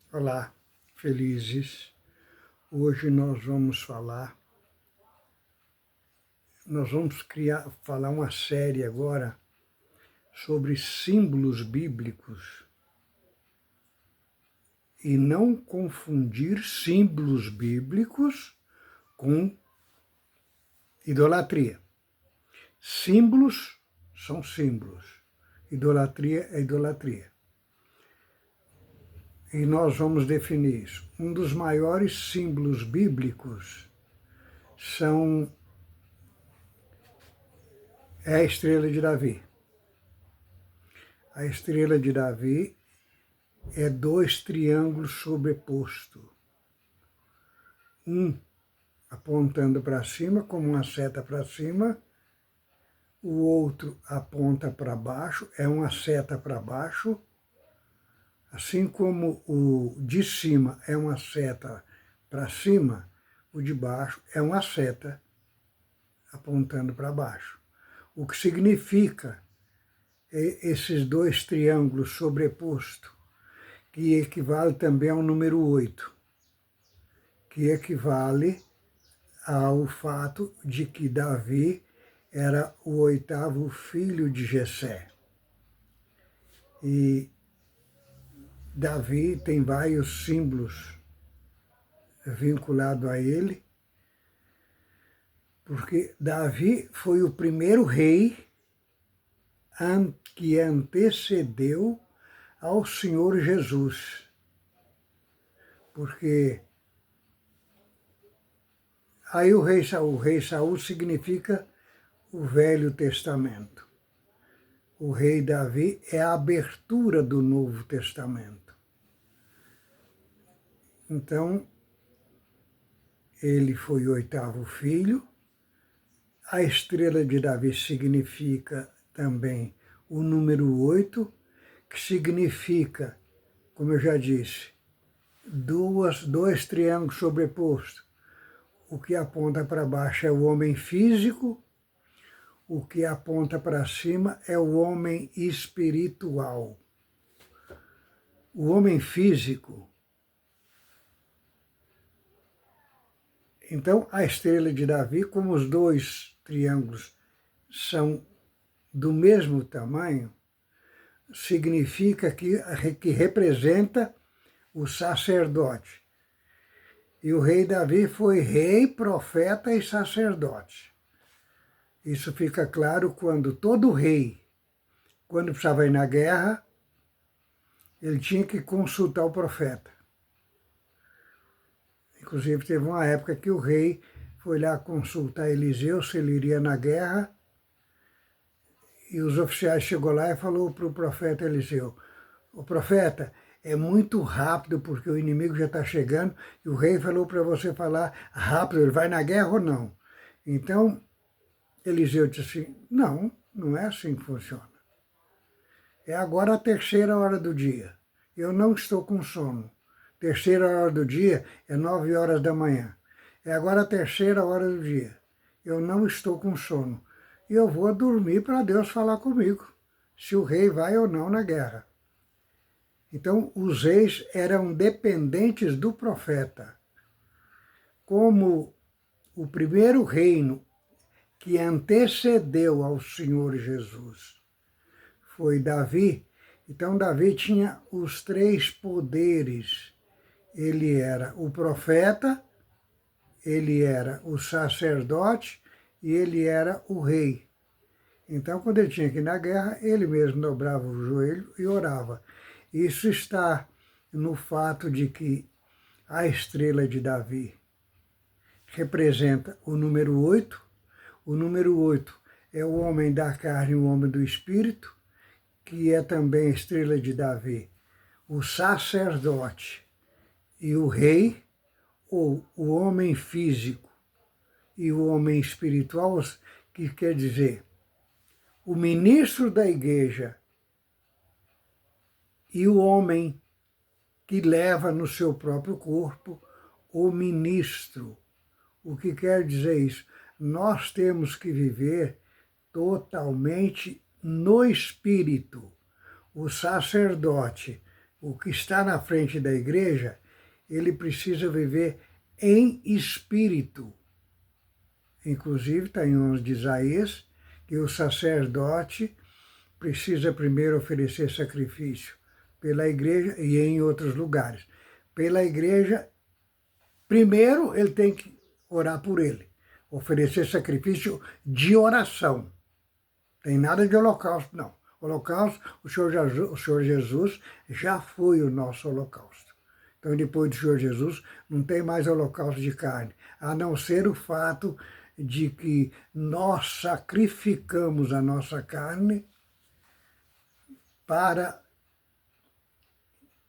Olá, felizes. Hoje nós vamos falar uma série agora sobre símbolos bíblicos e não confundir símbolos bíblicos com idolatria. Símbolos são símbolos, idolatria é idolatria. E nós vamos definir isso. Um dos maiores símbolos bíblicos é a estrela de Davi. A estrela de Davi é dois triângulos sobrepostos. Um apontando para cima, como uma seta para cima, o outro aponta para baixo, é uma seta para baixo, assim como o de cima é uma seta para cima, o de baixo é uma seta apontando para baixo. O que significa esses dois triângulos sobrepostos, que equivale também ao número 8, que equivale ao fato de que Davi era o 8º filho de Jessé. E Davi tem vários símbolos vinculados a ele, porque Davi foi o primeiro rei que antecedeu ao Senhor Jesus. Porque aí o rei Saul significa o Velho Testamento. O rei Davi é a abertura do Novo Testamento. Então, ele foi o 8º filho. A estrela de Davi significa também o número 8, que significa, como eu já disse, dois triângulos sobrepostos. O que aponta para baixo é o homem físico, o que aponta para cima é o homem espiritual. O homem físico. Então, a estrela de Davi, como os dois triângulos são do mesmo tamanho, significa que representa o sacerdote. E o rei Davi foi rei, profeta e sacerdote. Isso fica claro quando todo rei, quando precisava ir na guerra, ele tinha que consultar o profeta. Inclusive, teve uma época que o rei foi lá consultar Eliseu se ele iria na guerra, e os oficiais chegou lá e falou para o profeta Eliseu: "O profeta, é muito rápido porque o inimigo já está chegando e o rei falou para você falar rápido, ele vai na guerra ou não?" Então, Eliseu disse assim: "Não, não é assim que funciona. É agora a 3ª hora do dia. Eu não estou com sono. 3ª hora do dia é 9 horas da manhã. É agora a 3ª hora do dia. Eu não estou com sono. E eu vou dormir para Deus falar comigo, se o rei vai ou não na guerra." Então, os reis eram dependentes do profeta. Como o primeiro reino que antecedeu ao Senhor Jesus foi Davi, então Davi tinha os 3 poderes. Ele era o profeta, ele era o sacerdote e ele era o rei. Então, quando ele tinha que ir na guerra, ele mesmo dobrava o joelho e orava. Isso está no fato de que a estrela de Davi representa o número 8. O número 8 é o homem da carne e o homem do espírito, que é também a estrela de Davi, o sacerdote e o rei, ou o homem físico e o homem espiritual, que quer dizer o ministro da igreja e o homem que leva no seu próprio corpo o ministro. O que quer dizer isso? Nós temos que viver totalmente no espírito. O sacerdote O que está na frente da igreja, ele precisa viver em espírito. Inclusive, está em 11 de Isaías, que o sacerdote precisa primeiro oferecer sacrifício pela igreja e em outros lugares. Pela igreja, primeiro ele tem que orar por ele, oferecer sacrifício de oração. Tem nada de holocausto, não. Holocausto, o Senhor Jesus já foi o nosso holocausto. Então, depois do Senhor Jesus, não tem mais holocausto de carne, a não ser o fato de que nós sacrificamos a nossa carne para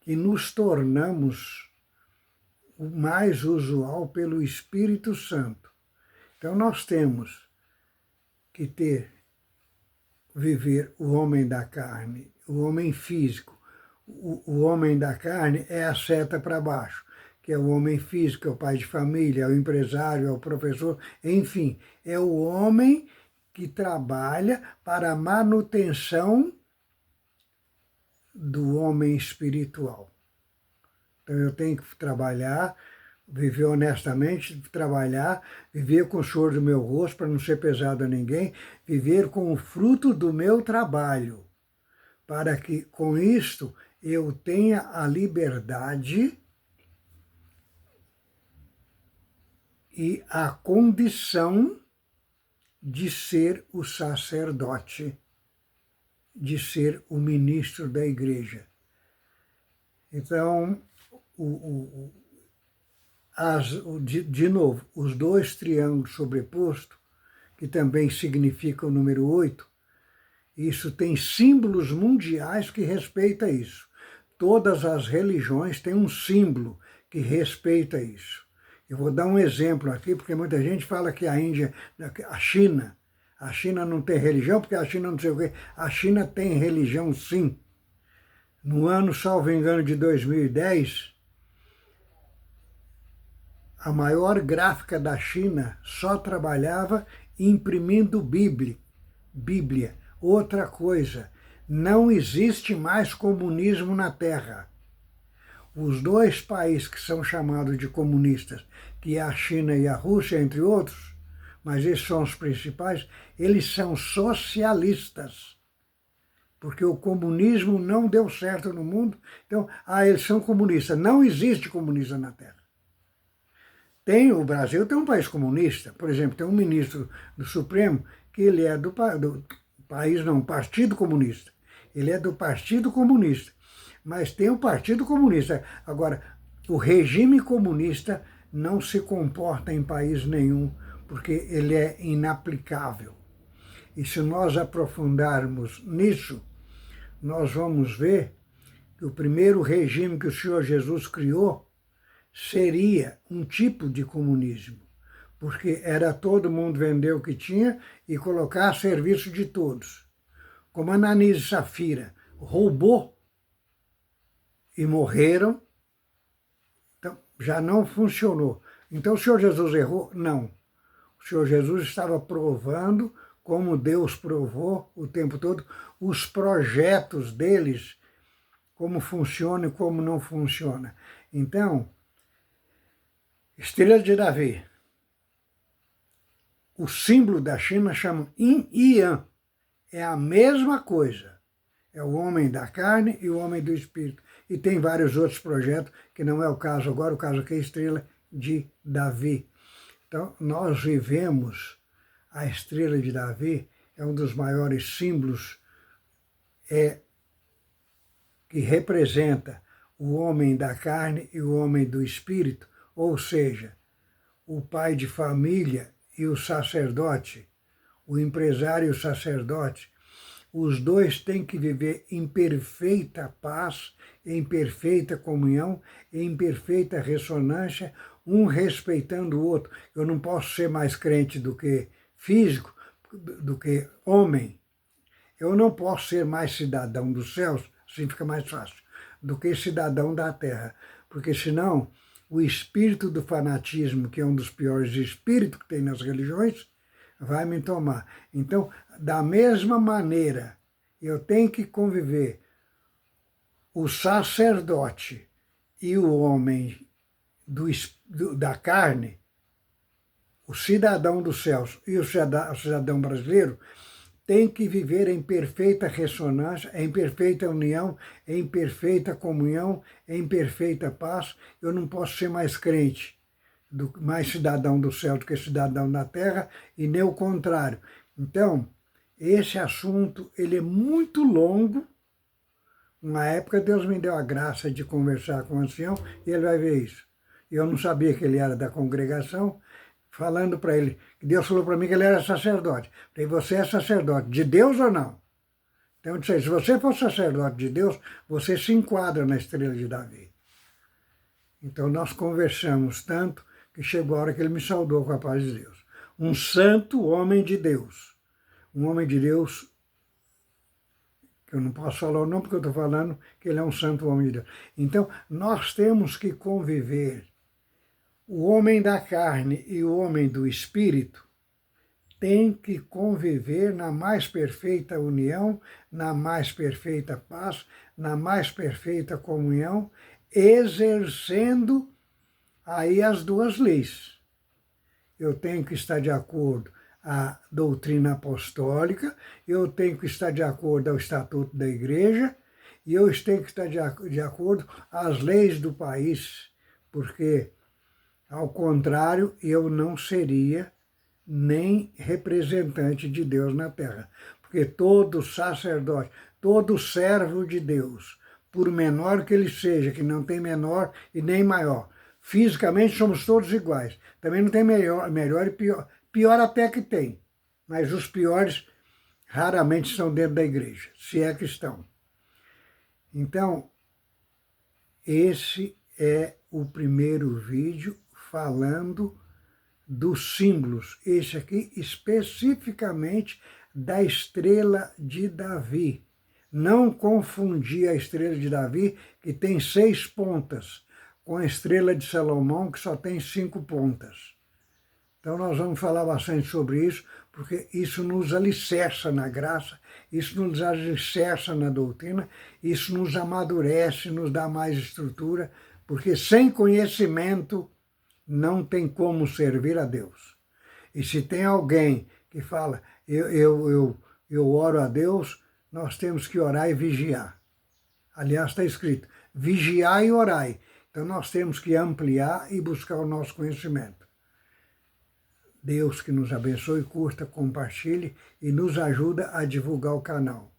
que nos tornamos o mais usual pelo Espírito Santo. Então, nós temos que viver o homem da carne, o homem físico. O homem da carne é a seta para baixo, que é o homem físico, é o pai de família, é o empresário, é o professor, enfim, é o homem que trabalha para a manutenção do homem espiritual. Então eu tenho que trabalhar, viver honestamente, trabalhar, viver com o suor do meu rosto para não ser pesado a ninguém, viver com o fruto do meu trabalho, para que com isto eu tenha a liberdade e a condição de ser o sacerdote, de ser o ministro da igreja. Então, de novo, os dois triângulos sobrepostos, que também significam o número 8, isso tem símbolos mundiais que respeitam isso. Todas as religiões têm um símbolo que respeita isso. Eu vou dar um exemplo aqui, porque muita gente fala que a China não tem religião, porque a China não sei o quê. A China tem religião, sim. No ano, salvo engano, de 2010, a maior gráfica da China só trabalhava imprimindo Bíblia. Outra coisa, não existe mais comunismo na Terra. Os dois países que são chamados de comunistas, que é a China e a Rússia, entre outros, mas esses são os principais, eles são socialistas, porque o comunismo não deu certo no mundo, então, eles são comunistas. Não existe comunista na Terra. O Brasil tem um país comunista, por exemplo, tem um ministro do Supremo que ele é do Partido Comunista. Ele é do Partido Comunista, mas tem o Partido Comunista. Agora, o regime comunista não se comporta em país nenhum, porque ele é inaplicável. E se nós aprofundarmos nisso, nós vamos ver que o primeiro regime que o Senhor Jesus criou seria um tipo de comunismo, porque era todo mundo vender o que tinha e colocar a serviço de todos. Como Ananias e Safira roubou e morreram, então já não funcionou. Então o Senhor Jesus errou? Não. O Senhor Jesus estava provando, como Deus provou o tempo todo, os projetos deles, como funciona e como não funciona. Então, Estrela de Davi, o símbolo da China chama Yin e Yang. É a mesma coisa. É o homem da carne e o homem do espírito. E tem vários outros projetos, que não é o caso agora, o caso aqui é Estrela de Davi. Então, nós vivemos a Estrela de Davi, é um dos maiores símbolos que representa o homem da carne e o homem do espírito, ou seja, o pai de família e o sacerdote, o empresário e o sacerdote, os dois têm que viver em perfeita paz, em perfeita comunhão, em perfeita ressonância, um respeitando o outro. Eu não posso ser mais crente do que físico, do que homem. Eu não posso ser mais cidadão dos céus, assim fica mais fácil, do que cidadão da terra, porque senão o espírito do fanatismo, que é um dos piores espíritos que tem nas religiões, vai me tomar. Então, da mesma maneira, eu tenho que conviver o sacerdote e o homem da carne, o cidadão dos céus e o cidadão brasileiro, tem que viver em perfeita ressonância, em perfeita união, em perfeita comunhão, em perfeita paz. Eu não posso ser mais crente, mais cidadão do céu do que cidadão da terra, e nem o contrário. Então, esse assunto ele é muito longo. Uma época Deus me deu a graça de conversar com o ancião e ele vai ver isso. Eu não sabia que ele era da congregação, falando para ele, Deus falou para mim que ele era sacerdote. Falei, você é sacerdote, de Deus ou não? Então eu disse, se você for sacerdote de Deus, você se enquadra na estrela de Davi. Então nós conversamos tanto que chegou a hora que ele me saudou com a paz de Deus. Um santo homem de Deus. Um homem de Deus, que eu não posso falar o nome porque eu estou falando que ele é um santo homem de Deus. Então nós temos que conviver. O homem da carne e o homem do espírito têm que conviver na mais perfeita união, na mais perfeita paz, na mais perfeita comunhão, exercendo aí as duas leis. Eu tenho que estar de acordo à doutrina apostólica, eu tenho que estar de acordo ao estatuto da igreja, e eu tenho que estar de acordo às leis do país, porque ao contrário, eu não seria nem representante de Deus na terra. Porque todo sacerdote, todo servo de Deus, por menor que ele seja, que não tem menor e nem maior, fisicamente somos todos iguais. Também não tem melhor e pior. Pior até que tem, mas os piores raramente estão dentro da igreja, se é que estão. Então, esse é o primeiro vídeo falando dos símbolos, esse aqui especificamente da estrela de Davi. Não confundir a estrela de Davi, que tem 6 pontas, com a estrela de Salomão, que só tem 5 pontas. Então nós vamos falar bastante sobre isso, porque isso nos alicerça na graça, isso nos alicerça na doutrina, isso nos amadurece, nos dá mais estrutura, porque sem conhecimento não tem como servir a Deus. E se tem alguém que fala, eu oro a Deus, nós temos que orar e vigiar. Aliás, está escrito, vigiai e orai. Então nós temos que ampliar e buscar o nosso conhecimento. Deus que nos abençoe, curta, compartilhe e nos ajuda a divulgar o canal.